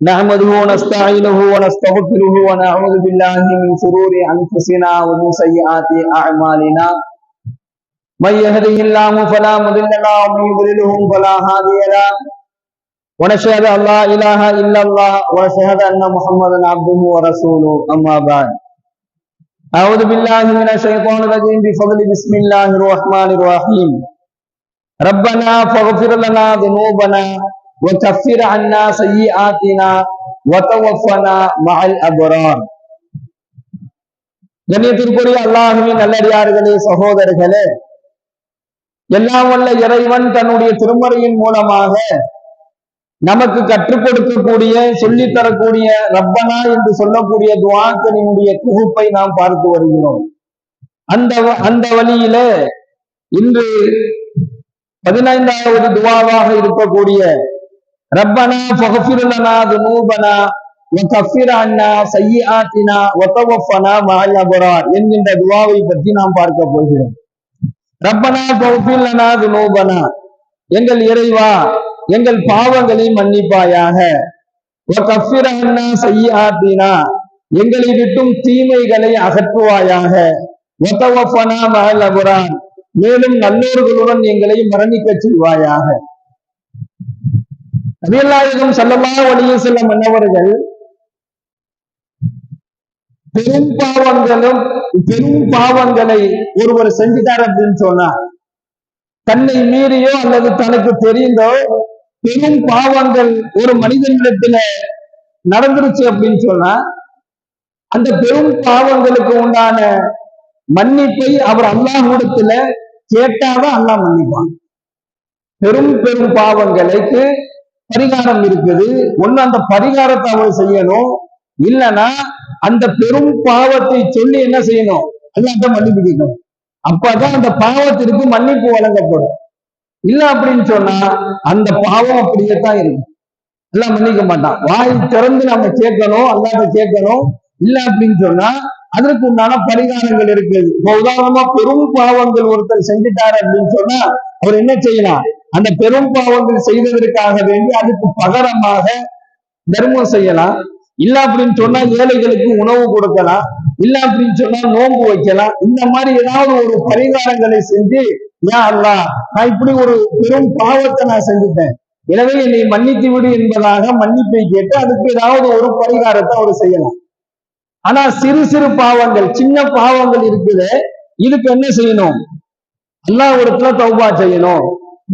نحمده ونستعينه ونستغفره ونعوذ بالله من شرور انفسنا ومن سيئات اعمالنا من يهده الله فلا مضل له ومن يضلله فلا هادي له ونشهد ان لا اله الا الله ونشهد ان محمدا عبده ورسوله اما بعد اعوذ بالله من الشيطان الرجيم بفضل بسم الله الرحمن الرحيم ربنا فاغفر لنا ذنوبنا وكفر عنا سيئاتنا وتوفنا مع الابرار. கண்ணியத்திற்குரிய அல்லாஹ்வின் நல்லடியார்களே, சகோதரர்களே, எல்லாம் வல்ல இறைவன் தன்னுடைய திருமறையின் மூலமாக நமக்கு கற்றுக் கொடுக்கக்கூடிய சொல்லித் தரக்கூடிய ரப்பனா என்று சொல்லக்கூடிய துஆக்களினுடைய தொகுப்பை நாம் பார்த்து வருகிறோம். அந்த வழியில இன்று 15வது துஆவாக இருக்கக்கூடிய ரப்பனா ஃபக்ஃபிர் லனா துனூபனா வகஃபிர் அன்னா சய்யிஆத்தினா வதவஃபனா மஅல் அப்ரார் என்கின்ற துஆவை பற்றி நாம் பார்க்க போகிறோம். ரப்பனா ஃபக்ஃபிர் லனா துனூபனா, எங்கள் இறைவா எங்கள் பாவங்களை மன்னிப்பாயாக. வகஃபிர் அன்னா சய்யிஆத்தினா, எங்களை விட்டும் தீமைகளை அகற்றுவாயாக. வதவஃபனா மஅல் அப்ரார், மேலும் நல்லோர்களுடன் எங்களை மரணிக்க செய்வாயாக. நபிகள் நாயகம் ஸல்லல்லாஹு அலைஹி வஸல்லம் அன்னவர்கள் பெரும் பாவங்களை ஒருவர் செஞ்சுட்டார் அப்படின்னு சொன்னா, தன்னை மீறியோ அல்லது தனக்கு தெரிந்தோ பெரும் பாவங்கள் ஒரு மனிதனிடத்துல நடந்துருச்சு அப்படின்னு சொன்னா, அந்த பெரும் பாவங்களுக்கு உண்டான மன்னிப்பை அவர் அல்லாஹ்விடத்துல கேட்டாதான் அல்லாஹ் மன்னிப்பான். பெரும் பாவங்களுக்கு பரிகாரம் இருக்குது. ஒண்ணு அந்த பரிகாரத்தை அவர் செய்யணும், இல்லைன்னா அந்த பெரும் பாவத்தை சொல்லி என்ன செய்யணும், அல்லாஹ்ட்ட மன்னிப்பு கேட்கணும். அப்பதான் அந்த பாவத்திற்கு மன்னிப்பு வழங்கப்படும். இல்ல அப்படின்னு சொன்னா அந்த பாவம் அப்படியே தான் இருக்கும், எல்லாம் மன்னிக்க மாட்டான். வாய் திறந்து நம்ம கேட்கணும், அல்லாஹ்ட்ட கேட்கணும். இல்ல அப்படின்னு சொன்னா அதற்கு உண்டான பரிகாரங்கள் இருக்குது. இப்போ உதாரணமா பெரும் பாவங்கள் ஒருத்தர் செஞ்சுட்டாரு அப்படின்னு சொன்னா அவர் என்ன செய்யலாம், அந்த பெரும் பாவங்கள் செய்ததற்காக வேண்டி அதுக்கு பகரமாக தர்மம் செய்யலாம். இல்ல அப்படின்னு சொன்னா ஏழைகளுக்கு உணவு கொடுக்கலாம். இல்ல அப்படின்னு சொன்னா நோன்பு வைக்கலாம். இந்த மாதிரி ஏதாவது ஒரு பரிகாரங்களை செஞ்சு, யா அல்லாஹ் நான் இப்படி ஒரு பெரும் பாவத்தை நான் செஞ்சுட்டேன், எனவே என்னை மன்னித்து விடு என்பதாக மன்னிப்பை கேட்டு அதுக்கு ஏதாவது ஒரு பரிகாரத்தை அவர் செய்யலாம். ஆனா சிறு பாவங்கள், சின்ன பாவங்கள் இருக்குது, இதுக்கு என்ன செய்யணும், அல்லாஹ்விடத்துல தௌபா செய்யணும்.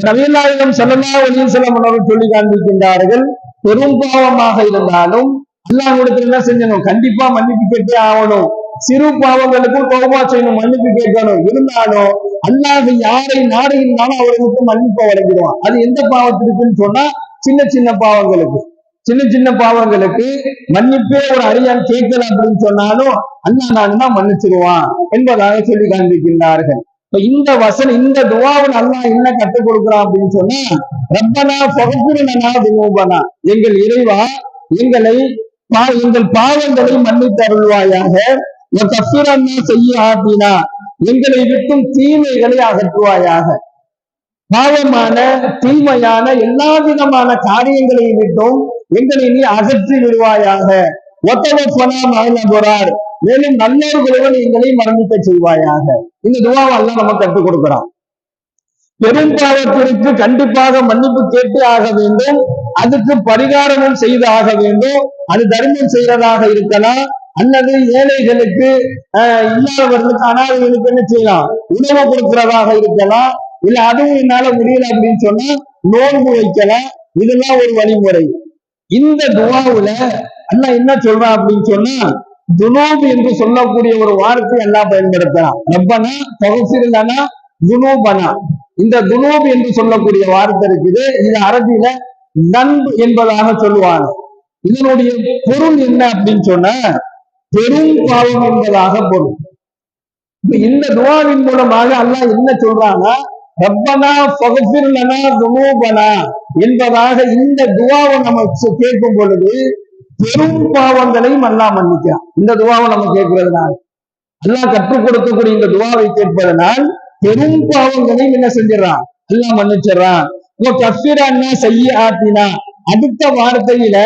நபிகள் நாயகம் ஸல்லல்லாஹு அலைஹி வஸல்லம் அவர்கள் சொல்லி காண்பிக்கின்றார்கள், பெரும் பாவமாக இருந்தாலும் அல்லாஹ்விடத்துல என்ன செஞ்சணும், கண்டிப்பா மன்னிப்பு கேட்டே ஆகணும். சிறு பாவங்களுக்கும் தௌபா செய்யணும், மன்னிப்பு கேட்கணும். இருந்தாலும் அல்லாஹ் யாரை நாடுகின்றாலும் அவர்களுக்கு மன்னிப்பை வழங்கிடுவான். அது எந்த பாவத்திற்குன்னு சொன்னா சின்ன பாவங்களுக்கு, சின்ன பாவங்களுக்கு மன்னிப்பே ஒரு அடியான் கேட்கல அப்படின்னு சொன்னாலும் அல்லாஹ் நாடுனா மன்னிச்சிருவான் என்பதாக சொல்லி காண்பிக்கின்றார்கள். இந்த வசனம், இந்த துஆவில் அல்லாஹ் என்ன கற்றுக் கொடுக்கிறான் அப்படின்னு சொன்னா, ரப்பனா ஃபக்ஃபிர் லனா துனூபனா, எங்கள் இறைவா எங்கள் பாவங்களை மன்னித்து அருள்வாயாக. வகஃபிர் அன்னா சய்யிஆத்தினா, எங்களை விட்டும் தீமைகளை அகற்றுவாயாக. பாவமான தீமையான எல்லா விதமான காரியங்களை விட்டும் எங்களை நீ அகற்றி விடுவாயாக. வதவஃபனா மஅல் அப்ரார், மேலும் நல்லவர்களுடன் எங்களை மரணிக்க செய்வாயாக. இந்த துஆவை அல்லாஹ் நமக்கு கற்றுக் கொடுக்கிறான். பெரும் பாவத்திற்கு கண்டிப்பாக மன்னிப்பு கேட்டு ஆக வேண்டும், அதுக்கு பரிகாரமும் செய்து ஆக வேண்டும். அது தர்மம் செய்யறதாக இருக்கலாம், அல்லது ஏழைகளுக்கு இல்லாதவர்களுக்கு அனாதைகளுக்கு என்ன செய்யலாம், உணவு கொடுக்கிறதாக இருக்கலாம். இல்ல அதுவும் என்னால முடியல அப்படின்னு சொன்னா நோன்பு வைக்கலாம். இதெல்லாம் ஒரு வழிமுறை. இந்த துஆவுல அல்லாஹ் என்ன சொல்றான் அப்படின்னு சொன்னா, துனூப் என்று சொல்லக்கூடிய ஒரு வார்த்தை அல்லாஹ் பயன்படுத்தலாம். ரப்பனா ஃபக்ஃபிர் லனா துனூபனா, இந்த துனூப் என்று சொல்லக்கூடிய வார்த்தை இருக்குது, இது அரபியில நன்பு என்பதாக சொல்லுவாங்க. இதனுடைய பொருள் என்ன அப்படின்னு சொன்னா பெரும் பாவம் என்பதாக பொருள். இந்த துஆவின் மூலமாக அல்லாஹ் என்ன சொல்றாங்க, ரப்பனா ஃபக்ஃபிர் லனா துனூபனா என்பதாக இந்த துஆவை நம்ம கேட்கும் பொழுது பெரும் பாவங்களையும் அல்லாஹ் மன்னிக்கிறான். இந்த துஆவை நம்ம கேட்கிறதுனால, அல்லாஹ் கற்றுக் கொடுக்கக்கூடிய இந்த துஆவை கேட்பதனால் பெரும் பாவங்களையும் என்ன செஞ்சிடறான், அல்லாஹ் மன்னிச்சிடறான். கஃபிர் அன்னா சய்யிஆத்தினா, அடுத்த வார்த்தையில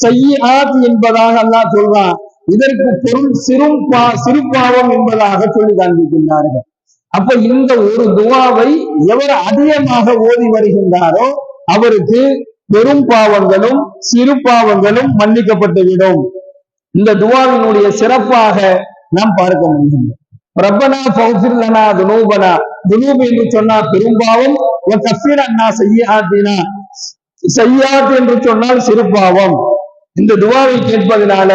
சய்யிஆத் என்பதாக அல்லாஹ் சொல்றான். இதற்கு பொருள் சிறு பாவம் என்பதாக சொல்லி காண்பிக்கின்றார்கள். அப்ப இந்த ஒரு துவாவை எவர் அதிகமாக ஓதி வருகின்றாரோ அவருக்கு பெரும் பாவங்களும் சிறு பாவங்களும் மன்னிக்கப்பட்டுவிடும். இந்த துவாவினுடைய சிறப்பாக நாம் பார்க்க முடியும். ரப்பனா ஃபக்ஃபிர் லனா துனூபனா, துனூப் என்று சொன்னால் பெரும்பாவம், வ கஃபிர் அன்னா சய்யிஆத்தினா, சய்யிஆத் என்று சொன்னால் சிறு பாவம். இந்த துவாவை கேட்பதனால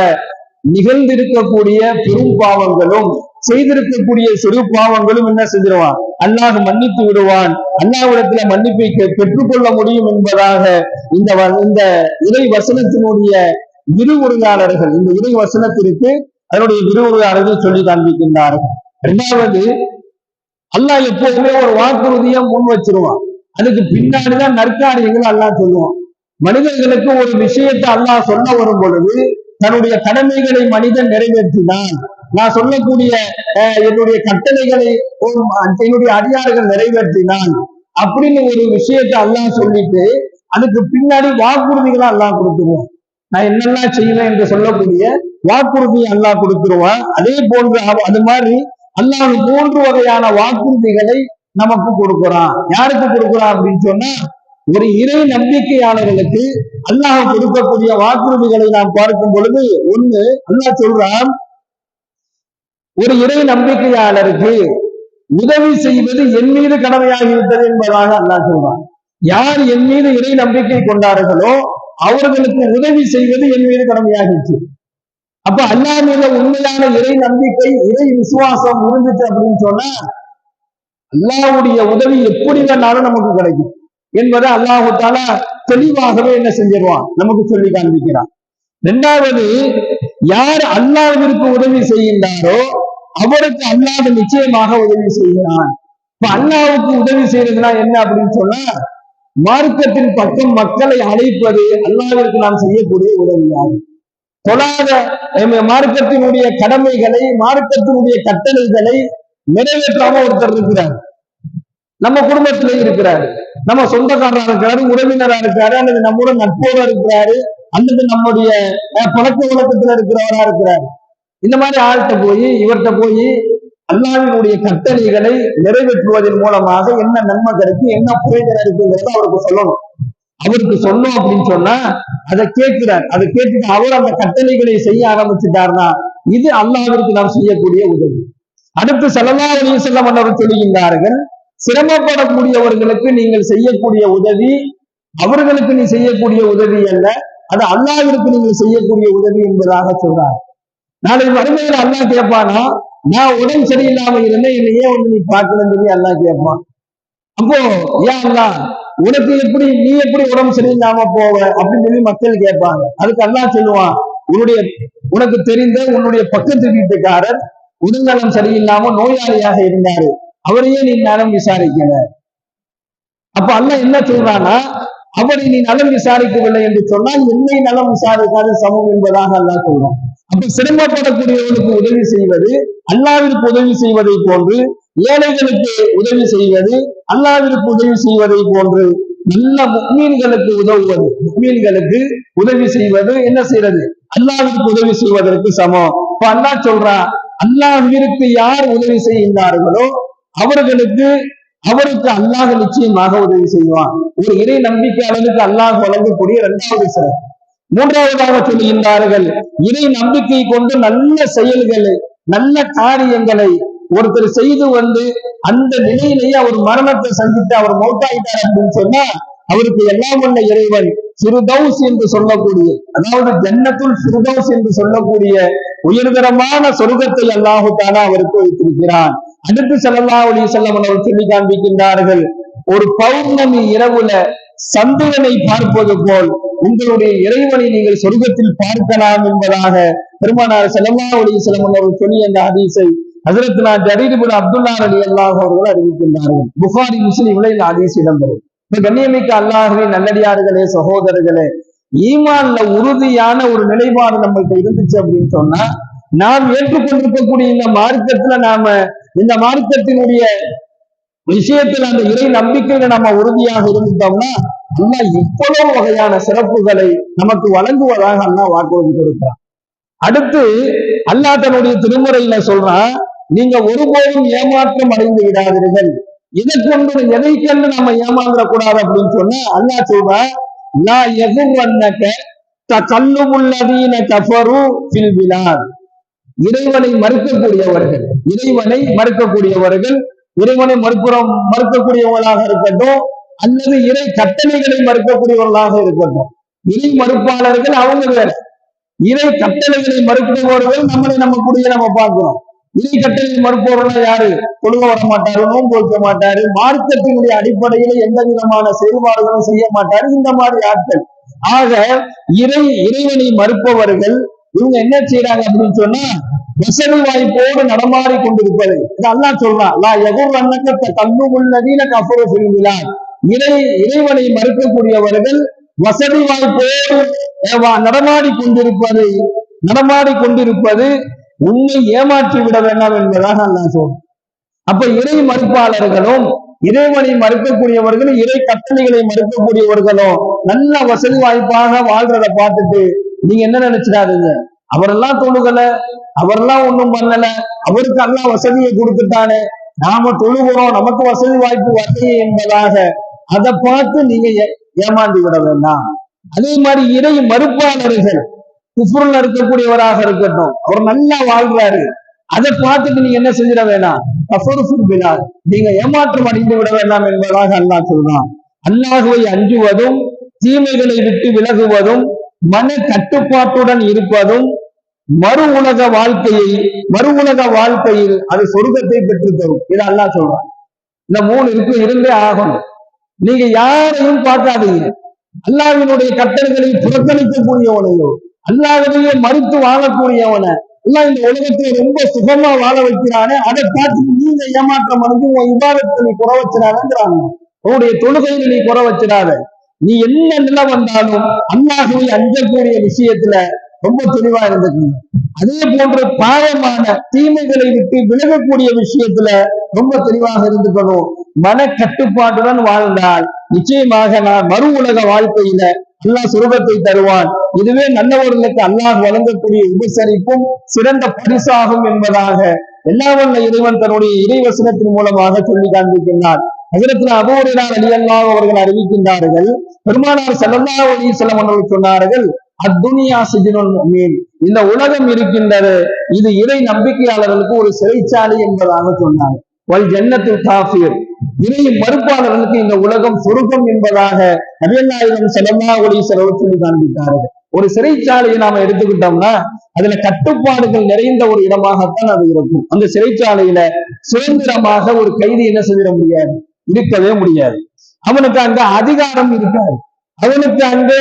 நிகழ்ந்திருக்கக்கூடிய பெரும் பாவங்களும் செய்திருக்கக்கூடிய சிறு பாவங்களும் என்ன செஞ்சிருவான், அல்லாஹ் மன்னித்து விடுவான். அல்லாஹ்விடத்துல மன்னிப்பை பெற்றுக்கொள்ள முடியும் என்பதாக இந்த இறை வசனத்தினுடைய விரிவுரையாளர்கள், இந்த இறை வசனத்திற்கு அதனுடைய விரிவுரையாளர்கள் சொல்லி காண்பிக்கின்றார்கள். இரண்டாவது, அல்லாஹ் எப்போதுமே ஒரு வாக்குறுதியை முன் வச்சிருவான். அதுக்கு பின்னாடிதான் நற்காரியங்கள் அல்லாஹ் சொல்லுவான். மனிதர்களுக்கு ஒரு விஷயத்தை அல்லாஹ் சொல்ல வரும் பொழுது தன்னுடைய கடமைகளை மனிதன் நிறைவேற்றினான், நான் சொல்லக்கூடிய என்னுடைய கட்டளைகளை என்னுடைய அடியார்கள் நிறைவேற்றினான் அப்படின்னு ஒரு விஷயத்தை அல்லாஹ் சொல்லிட்டு அதுக்கு பின்னாடி வாக்குறுதிகளை அல்லாஹ் கொடுத்துருவான். நான் என்னெல்லாம் செய்வேன் என்று சொல்லக்கூடிய வாக்குறுதியை அல்லாஹ் கொடுத்துருவான். அதே போன்று அது மாதிரி அல்லாஹ் 3 வகையான வாக்குறுதிகளை நமக்கு கொடுக்குறான். யாருக்கு கொடுக்குறான் அப்படின்னு சொன்னா, ஒரு இறை நம்பிக்கையாளர்களுக்கு அல்லாஹ் கொடுக்கக்கூடிய வாக்குறுதிகளை நாம் பார்க்கும் பொழுது, ஒண்ணு அல்லாஹ் சொல்றான், ஒரு இறை நம்பிக்கையாளருக்கு உதவி செய்வது என் மீது கடமையாகிவிட்டது என்பதாக அல்லாஹ் சொல்றான். யார் என் மீது இறை நம்பிக்கை கொண்டார்களோ அவர்களுக்கு உதவி செய்வது என் மீது கடமையாகிடுச்சு. அப்ப அல்லாஹ் மீது உண்மையான இறை நம்பிக்கை, இறை விசுவாசம் இருந்துச்சு அப்படின்னு சொன்னா அல்லாஹ்வுடைய உதவி எப்படி வேணாலும் நமக்கு கிடைக்கும் என்பதை அல்லாஹு தஆலா தெளிவாகவே என்ன செஞ்சிருவான், நமக்கு சொல்லி காண்பிக்கிறான். இரண்டாவது, யார் அல்லாஹ்விற்கு உதவி செய்கின்றாரோ அவருக்கு அல்லாஹ் நிச்சயமாக உதவி செய்கிறான். இப்ப அல்லாஹ்வுக்கு உதவி செய்யறதுனா என்ன அப்படின்னு சொன்னா, மார்க்கத்தின் பக்கம் மக்களை அழைப்பது அல்லாஹ்விற்கு நாம் செய்யக்கூடிய உதவியாகும். தொழாத மார்க்கத்தினுடைய கடமைகளை, மார்க்கத்தினுடைய கட்டளைகளை நிறைவேற்றாம ஒருத்தர் இருக்கிறார், நம்ம குடும்பத்திலே இருக்கிறாரு, நம்ம சொந்தக்காரரா இருக்கிறாரு, உறவினரா இருக்காரு, அல்லது நம்முடன் நட்போட இருக்கிறாரு, அல்லது நம்முடைய பழக்க வழக்கத்துல இருக்கிறவரா இருக்கிறாரு. இந்த மாதிரி ஆள்கிட்ட போய் இவர்கிட்ட போய் அல்லாஹ்வினுடைய கட்டளைகளை நிறைவேற்றுவதன் மூலமாக என்ன நன்மை கிடைக்கும், என்ன பிரயோஜனம் இருக்குங்கிறத அவருக்கு சொல்லணும். அவருக்கு சொன்னோம் அப்படின்னு சொன்னா அதை கேட்கிறார். அதை கேட்டுட்டு அவர் அந்த கட்டளைகளை செய்ய ஆரம்பிச்சுட்டார்னா இது அல்லாஹ்விற்கு நாம் செய்யக்கூடிய உதவி. அடுத்து ஸல்லல்லாஹு அலைஹி வஸல்லம் அவர்கள் சொல்லுகின்றார்கள், சிரமப்படக்கூடியவர்களுக்கு நீங்கள் செய்யக்கூடிய உதவி அவர்களுக்கு நீ செய்யக்கூடிய உதவி அல்ல, அது அல்லாஹ்விற்கு நீங்கள் செய்யக்கூடிய உதவி என்பதாக சொல்றார். நாளை மறுமையில் அல்லாஹ் கேட்பானா, நான் உடம்பு சரியில்லாம இருந்தேன், என்னை ஏன் வந்து நீ பார்க்கணும்னு சொல்லி அல்லாஹ் கேட்பான். அப்போ ஏன் அல்லாஹ் உனக்கு எப்படி, நீ எப்படி உடம்பு சரியில்லாம போவ அப்படின்னு சொல்லி மக்கள் கேட்பாங்க. அதுக்கு அல்லாஹ் சொல்லுவான், உனக்கு தெரிந்த உன்னுடைய பக்கத்து வீட்டுக்காரர் உடல்நலம் சரியில்லாம நோயாளியாக இருந்தாரு, அவரையே நீ நலம் விசாரிக்கல. அப்ப அல்லாஹ் என்ன சொல்றானா, அவரை நீ நலம் விசாரிக்கவில்லை என்று சொன்னால் என்னை நலம் விசாரிக்காத சமம் என்பதாக அல்லாஹ் சொல்றான். அப்ப சிரமப்படக்கூடியவர்களுக்கு உதவி செய்வது அல்லாஹ்விற்கு உதவி செய்வதை போன்று, ஏழைகளுக்கு உதவி செய்வது அல்லாஹ்விற்கு உதவி செய்வதை போன்று, நல்ல முஃமின்களுக்கு உதவுவது, முஃமின்களுக்கு உதவி செய்வது என்ன செய்யறது, அல்லாஹ்விற்கு உதவி செய்வதற்கு சமம். இப்ப அல்லாஹ் சொல்றான், அல்லாஹ்விற்கு யார் உதவி செய்கின்றார்களோ அவருக்கு அல்லாஹ் நிச்சயமாக உதவி செய்வான். ஒரு இறை நம்பிக்கையாளருக்கு அல்லாஹ் வழங்கக்கூடிய 2வது சிறப்பு. 3வதாக சொல்லுகின்றார்கள், இறை நம்பிக்கை கொண்டு நல்ல செயல்களை, நல்ல காரியங்களை ஒருத்தர் செய்து அந்த நிலையிலேயே அவர் மரணத்தை சந்தித்து அவர் மௌத்தாயிட்டார் அப்படின்னு சொன்னா அவருக்கு எல்லாம் உள்ள இறைவன் ஃபிர்தௌஸ் என்று சொல்லக்கூடிய, அதாவது ஜன்னத்துல் ஃபிர்தௌஸ் என்று சொல்லக்கூடிய உயர்தரமான சொர்க்கத்தை அல்லாஹு தஆலா அவருக்கு வைத்திருக்கிறான். அடுத்து ஸல்லல்லாஹு அலைஹி வஸல்லம் அவர்கள் சொல்லி காண்பிக்கின்றார்கள், ஒரு பௌர்ணமி இரவுல சந்திரனை பார்ப்பது போல் உங்களுடைய இறைவனை நீங்கள் சொர்க்கத்தில் பார்க்கலாம் என்பதாக பெருமானார் ஸல்லல்லாஹு அலைஹி வஸல்லம் அவர்கள் சொல்லி அந்த ஹதீஸை ஹஜ்ரத் ஜரீர் இப்னு அப்துல்லாஹ் ரலியல்லாஹு அவர்கள் அறிவிக்கின்றார்கள். புகாரி முஸ்லிம்ல இந்த ஹதீஸ் இடம்பெறும். கண்ணியமிக்க அல்லாஹ்வின் நல்லடியார்களே, சகோதரர்களே, ஈமான்ல உறுதியான ஒரு நிலைப்பாடு நம்மள்கிட்ட இருந்துச்சு அப்படின்னு சொன்னா, நாம் ஏற்றுக்கொண்டிருக்கக்கூடிய இந்த மார்க்கத்துல நாம இந்த மார்க்கத்தினுடைய விஷயத்தில் அந்த இறை நம்பிக்கையில நம்ம உறுதியாக இருந்துட்டோம்னா அல்லாஹ் இவ்வளவு வகையான சிறப்புகளை நமக்கு வழங்குவதாக அல்லாஹ் வாக்குறுதி கொடுக்கிறான். அடுத்து அல்லாஹ் தன்னுடைய திருமுறையில சொல்றான், நீங்க ஒருபோதும் ஏமாற்றம் அடைந்து விடாதீர்கள். இதை கொண்டு எதை கண்டு நம்ம ஏமாந்துடக்கூடாது அப்படின்னு சொன்னா அல்லாஹ் சொல்றான், லா யகுர்ரன்னக தகல்லுபுல்லதீன கஃபரு ஃபில் பிலாத். இறைவனை மறுக்கக்கூடியவர்கள், இறைவனை மறுக்கக்கூடியவர்களாக இருக்கட்டும், அல்லது இறை கட்டளைகளை மறுக்கக்கூடியவர்களாக இருக்கட்டும். இறை மறுப்பாளர்கள் அவங்க வேற, இறை கட்டளைகளை மறுப்பவர்கள் நம்ம கூடிய நம்ம பார்க்கிறோம். இறை கட்டளை மறுப்பவர்கள் யாரு? தொழுக வர மாட்டாரு, நோன்பு வைக்க மாட்டாரு, மார்க்கத்தினுடைய அடிப்படையில எந்த விதமான செயல்பாடுகளும் செய்ய மாட்டாரு, இந்த மாதிரி ஆட்கள். ஆக இறைவனை மறுப்பவர்கள் இவங்க என்ன செய்யறாங்க அப்படின்னு சொன்னா வசதி வாய்ப்போடு நடமாடி கொண்டிருப்பது. அல்லாஹ் சொல்றான், லா யகுர்ரன்னக தகல்லுபுல்லதீன கஃபரு ஃபில் பிலாத். இறைவனை மறுக்கக்கூடியவர்கள் வசதி வாய்ப்போடு நடமாடி கொண்டிருப்பது உண்மை ஏமாற்றி விட வேண்டாம் என்பதாக அல்லாஹ் சொல்றான். அப்ப இறை மறுப்பாளர்களும் இறைவனை மறுக்கக்கூடியவர்களும் இறை கட்டளைகளை மறுக்கக்கூடியவர்களும் நல்ல வசதி வாய்ப்பாக வாழ்றதை பார்த்துட்டு நீங்க என்ன நினைச்சிடாதீங்க, அவரெல்லாம் தொழுகல, அவரெல்லாம் ஒண்ணும் பண்ணல, அவருக்கு எல்லாம் வசதியை கொடுத்துட்டானே, நாம தொழுகிறோம், நமக்கு வசதி வாய்ப்பு வரலையே என்பதாக அதை பார்த்து நீங்க ஏமாந்து விட வேண்டாம். அதே மாதிரி இறை மறுப்பாளர்கள் குஃப்ருல இருக்கக்கூடியவராக இருக்கட்டும், அவர் நல்லா வாழ்றாரு, அதை பார்த்துட்டு நீங்க என்ன செஞ்சிட வேண்டாம், கஃபரு ஃபில் பிலாத், நீங்க ஏமாற்றம் அடைந்து விட வேண்டாம் என்பதாக அல்லாஹ் சொல்றான். அல்லாஹ்வை அஞ்சுவதும் தீமைகளை விட்டு விலகுவதும் மன கட்டுப்பாட்டுடன் இருப்பதும் மறு உலக வாழ்க்கையில் அது சொர்க்கத்தை பெற்று தரும். இதை அல்லாஹ் சொல்றான். இந்த 3 இருந்தே ஆகணும். நீங்க யாரையும் பார்க்காதீங்க, அல்லாஹ்வினுடைய கட்டளைகளை புறக்கணிக்கக்கூடியவனையோ அல்லாஹ்வையே மறுத்து வாழக்கூடியவனை எல்லாம் இந்த உலகத்துல ரொம்ப சுகமா வாழ வைக்கிறானே, அதை பார்த்துட்டு நீங்க ஏமாற்றம் அடைஞ்சு உன் இபாதத்தை நீ குறை வச்சிடாதங்கிறாங்க. உன்னுடைய தொழுகையில நீ குறை வச்சிடாத. நீ என்ன நிலை வந்தாலும் அல்லாஹ்வை அஞ்சக்கூடிய விஷயத்துல ரொம்ப தெளிவா இருந்துக்கணும். அதே போன்று பாவமான தீமைகளை விட்டு விலகக்கூடிய விஷயத்துல ரொம்ப தெளிவாக இருந்துக்கணும். மன கட்டுப்பாட்டுடன் வாழ்ந்தால் நிச்சயமாக நான் மறு உலக வாழ்க்கையில அல்லாஹ் சுரூபத்தை தருவான். இதுவே நல்லவர்களுக்கு அல்லாஹ் வழங்கக்கூடிய உபசரிப்பும் சிறந்த பரிசாகும் என்பதாக எல்லாவல்ல இறைவன் தன்னுடைய இறைவசனத்தின் மூலமாக சொல்லி காண்பிக்கின்றார். ஹஜ்ரத் அபூ ஹுரைரா ரலியல்லாஹு அவர்கள் அறிவிக்கின்றார்கள், பெருமானார் ஸல்லல்லாஹு அலைஹி வஸல்லம் அவர்கள் சொன்னார்கள், அத்துனியா சிஜ்னுல் முஃமின், இந்த உலகம் இருக்கின்றது இது இறை நம்பிக்கையாளர்களுக்கு ஒரு சிறைச்சாலை என்பதாக சொன்னாங்க. வல் ஜன்னத்துல் காஃபிர், இறை மறுப்பாளர்களுக்கு இந்த உலகம் சொர்க்கம் என்பதாக நபிகள் நாயகம் ஸல்லல்லாஹு அலைஹி வஸல்லம் சொல்லி காண்பித்தார்கள். ஒரு சிறைச்சாலையை நாம எடுத்துக்கிட்டோம்னா அதுல கட்டுப்பாடுகள் நிறைந்த ஒரு இடமாகத்தான் அது இருக்கும். அந்த சிறைச்சாலையில சுதந்திரமாக ஒரு கைதி என்ன செய்ய முடியாது, இருக்கவே முடியாது. அவனுக்கு அங்க அதிகாரம் இருக்காது, அவனுக்கு அங்க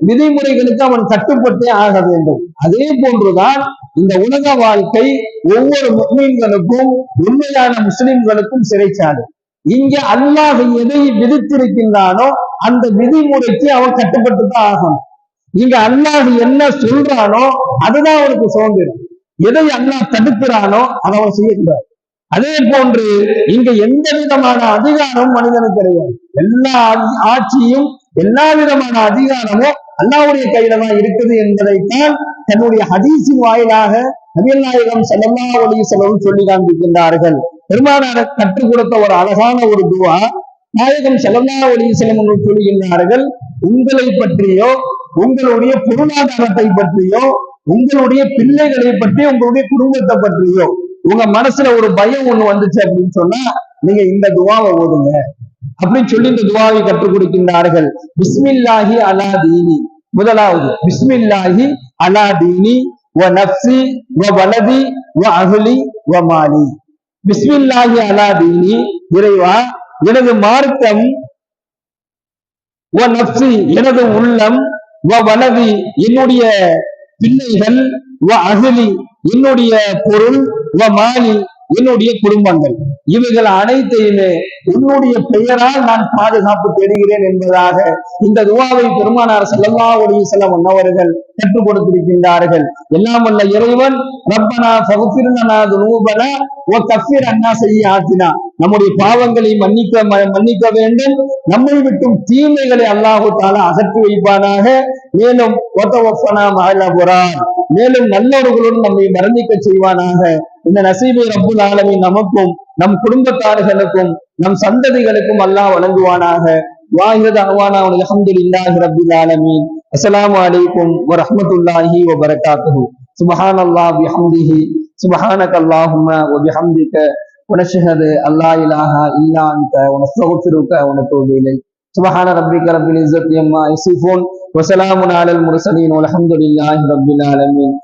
விதிமுறைகளுக்கு அவன் கட்டுப்பட்டே ஆக வேண்டும். அதே போன்றுதான் இந்த உலக வாழ்க்கை ஒவ்வொரு முஸ்லிம்களுக்கும் உண்மையான முஸ்லிம்களுக்கும் சிறைச்சாலை. இங்க அல்லாஹ் எதை விதித்திருக்கின்றானோ அந்த விதிமுறைக்கு அவன் கட்டுப்பட்டு தான் ஆகணும். இங்க அல்லாஹ் என்ன சொல்றானோ அதுதான் அவனுக்கு சுதந்திரம். எதை அல்லாஹ் தடுக்கிறானோ அதை அவன் செய்யக்கூடாது. அதே போன்று இங்க எந்த விதமான அதிகாரமும் மனிதனுக்கு கிடையாது. எல்லா ஆட்சியும் எல்லா விதமான அதிகாரமும் அல்லாஹ்வுடைய கையில தான் இருக்குது என்பதைத்தான் தன்னுடைய ஹதீஸின் வாயிலாக நபிகள் நாயகம் ஸல்லல்லாஹு அலைஹி வஸல்லம் சொல்லி காண்பிக்கின்றார்கள். பெருமானார் கற்றுக் கொடுத்த ஒரு அழகான ஒரு துவா நாயகம் ஸல்லல்லாஹு அலைஹி வஸல்லம் சொல்லுகின்றார்கள், உங்களை பற்றியோ உங்களுடைய பொருளாதாரத்தை பற்றியோ உங்களுடைய பிள்ளைகளை பற்றியோ உங்களுடைய குடும்பத்தை பற்றியோ உங்க மனசுல ஒரு பயம் ஒண்ணு வந்துச்சு அப்படின்னு சொன்னா நீங்க இந்த துவாவை ஓதுங்க அப்படின்னு சொல்லி இந்த துவாவை கற்றுக் கொடுக்கின்றார்கள். பிஸ்மில்லாஹி அலா தீனி, முதலாவது பிஸ்மில்லாஹி அலா தீனி வ நஃப்ஸி வ வலதி வ அஹ்லி வ மாலி. பிஸ்மில்லாஹி அலா தீனி, இறைவா எனது மார்க்கம், வ நஃப்ஸி எனது உள்ளம், வ வலதி என்னுடைய பிள்ளைகள், வ அஹ்லி என்னுடைய பொருள், வ மாலி என்னுடைய குடும்பங்கள், இவைகள் அனைத்தையுமே உன்னுடைய பெயரால் நான் பாதுகாப்பு தேடுகிறேன் என்பதாக இந்த துஆவை பெருமானார் ஸல்லல்லாஹு அலைஹி வஸல்லம் அவர்கள் கற்றுக் கொடுத்திருக்கின்றார்கள். எல்லாம் வல்ல இறைவன் ரப்பனா ஃபக்ஃபிர் லனா துனூபனா வ கஃபிர் அன்னா ஸய்யிஆத்தினா, நம்முடைய பாவங்களை மன்னிக்க வேண்டும், நம்மை விட்டும் தீமைகளை அல்லாஹு தஆலா அகற்றி வைப்பானாக. மேலும் வதவஃபனா மஅல் அப்ரார், மேலும் நல்லவர்களுடன் நம்மை மரணிக்க செய்வானாக. இந்த நசீபை ரப்புல் ஆலமீன் நமக்கும் நம் குடும்பத்தார்களுக்கும் நம் சந்ததிகளுக்கும் அல்லாஹ் வழங்குவானாக. வாஹிது அஹ்வானா அல்ஹம்துலில்லாஹி ரப்பில் ஆலமீன். அஸ்ஸலாமு அலைக்கும் வரஹ்மத்துல்லாஹி வபரகாத்துஹு. சுப்ஹானல்லாஹ் பிஹம்திஹி சுப்ஹானக்கல்லாஹும்ம வபிஹம்திக வனஷ்ஹது அல்லா இலாஹா இல்லா அன்த வனஸ்தக்ஃபிருக வனதூபு இலைக். சுப்ஹான ரப்பிக ரப்பில் இஸ்ஸத்தி அம்மா யசிஃபூன் வஸலாமுன் அலல் முர்ஸலீன் வல்ஹம்துலில்லாஹி ரப்பில் ஆலமீன்.